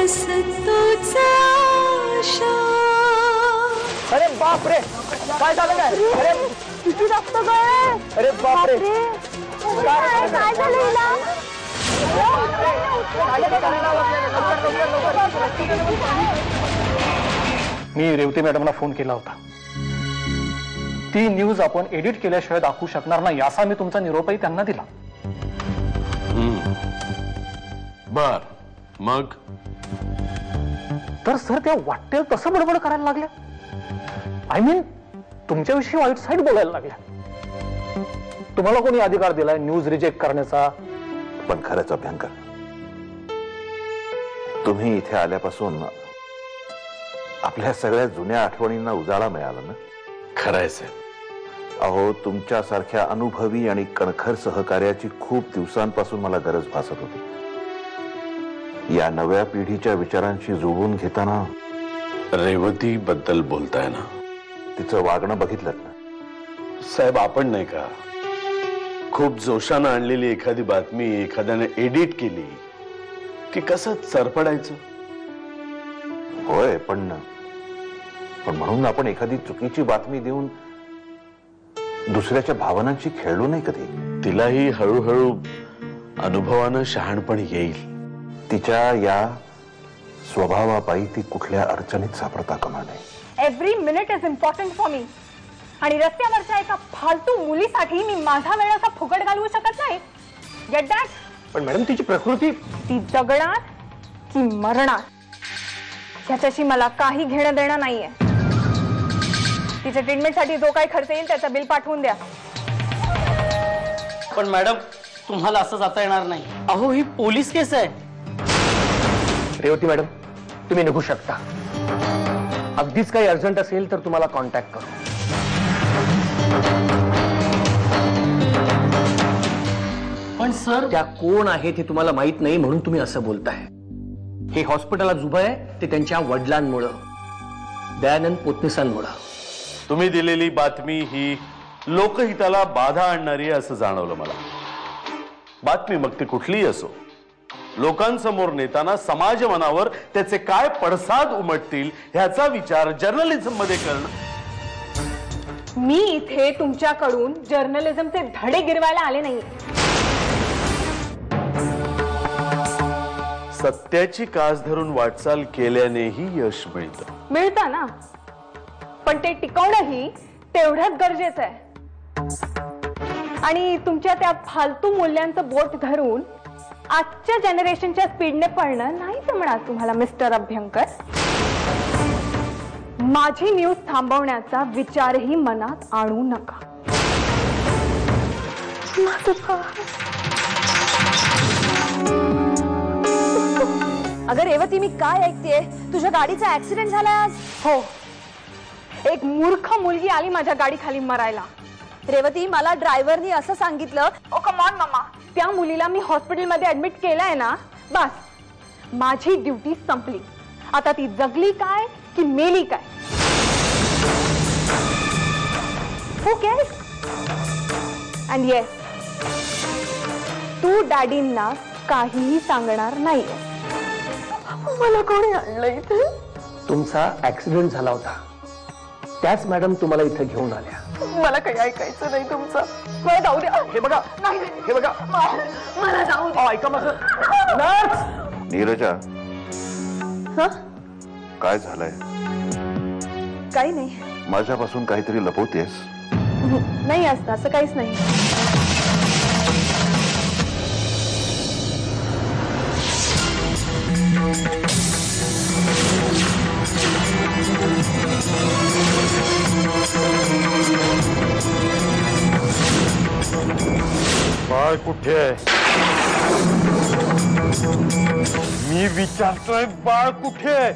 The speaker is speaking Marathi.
बस तूच आशा। अरे बाप रे, काय झालं काय? अरे किती रक्त गळलंय. अरे बाप रे, काय झालं हिला? मी रेवती मॅडमला फोन केला होता. ती न्यूज आपण एडिट केल्याशिवाय दाखवू शकणार नाही असा मी तुमचा निरोपही त्यांना दिला. बर, मग तर सर त्या वाटेल तसं बडबड करायला लागल्या. आय मीन तुमच्याविषयी वाईट साईड बोलायला लागल्या. तुम्हाला कोणी अधिकार दिलाय न्यूज रिजेक्ट करण्याचा? पण खरंच अभ्यंकर, तुम्ही इथे आल्यापासून आपल्या सगळ्या जुन्या आठवणींना उजाळा मिळाला ना. खरंय साहेब. अहो, तुमच्यासारख्या अनुभवी आणि कणखर सहकार्याची खूप दिवसांपासून मला गरज भासत होती. या नव्या पिढीच्या विचारांशी जुळवून घेताना रेवती बद्दल बोलताय ना? तिचं वागणं बघितलं ना साहेब. आपण नाही का खूप जोशानं आणलेली एखादी बातमी एखाद्याने एडिट केली की कसं चरपडायचं? होय, पण म्हणून आपण एखादी चुकीची बातमी देऊन दुसऱ्याच्या भावनांशी खेळलो नाही कधी. तिलाही हळूहळू अनुभवानं शहाणपण येईल. तिच्या या स्वभावापायी ती कुठल्या अडचणीत सापडता कामा नये. Every minute is important for me. आणि रस्त्यावरच्या एका फालतू मुलीसाठी मी माझा वेळ असा फुकट घालवू शकत नाही. Get that? पण मॅडम तिची प्रकृती, ती जगणार की मरणार ह्याच्याशी मला काही घेणं देणं नाहीये. तिच्या ट्रीटमेंटसाठी जो काही खर्च येईल त्याचं बिल पाठवून द्या. पण मॅडम तुम्हाला असं जाता येणार नाही. अहो ही पोलीस केस आहे. रेवती मॅडम तुम्ही निघू शकता. अगदीच काही अर्जंट असेल तर तुम्हाला कॉन्टॅक्ट करू. पण सर त्या कोण आहेत हे तुम्हाला माहित नाही म्हणून तुम्ही असं बोलताय. हे हॉस्पिटलात उभं आहे ते त्यांच्या वडिलांमुळं, दयानंद पोतनीसांमुळं. तुम्ही दिलेली बातमी ही लोकहिताला बाधा आणणारी असं जाणवलं मला. बातमी मग ती कुठलीही असो, लोकांसमोर नेताना समाज मनावर त्याचे काय पडसाद उमटतील ह्याचा विचार जर्नलिझम मध्ये करणं. मी इथे तुमच्याकडून जर्नलिझमचे धडे गिरवायला आले नाही. सत्याची कास धरून वाटचाल केल्यानेही यश मिळतं. मिळतं ना, पण ते टिकवणंही तेवढंच गरजेचं आहे. आणि तुमच्या त्या फालतू मूल्यांचं बोट धरून आजच्या जनरेशनच्या स्पीडने पळणं नाही जमणार तुम्हाला मिस्टर अभ्यंकर. माझी न्यूज थांबवण्याचा विचारही मनात आणू नका. अगं रेवती, मी काय ऐकतेय? तुझ्या गाडीचा ऍक्सिडेंट झाला आज? हो, एक मूर्ख मुलगी आली माझ्या गाडी खाली मरायला. रेवती, मला ड्रायव्हरनी असं सांगितलं. ओ कम ऑन मम्मा, त्या मुलीला मी हॉस्पिटलमध्ये ऍडमिट केलंय ना, बस माझी ड्युटी संपली. आता ती जगली काय की मेली काय? हो केअर्स? अँड येस, तू डॅडींना काहीही सांगणार नाहीये. मला कोणी आणलं इथे? तुमचा ऍक्सिडेंट झाला होता, त्याच मॅडम तुम्हाला इथे घेऊन आल्या. मला काही ऐकायचं नाही तुमचं. मला जाऊ द्या. हे बघा, नाही, हे बघा, मला जाऊ द्या. ऐका माझं. नर्स! नीरजा, हं? काय झालंय? काही नाही. माझ्यापासून काहीतरी लपवतेस? नाही, असं काहीच नाही. बाळ कुठे आहे? मी विचारतोय, बाळ कुठे आहे?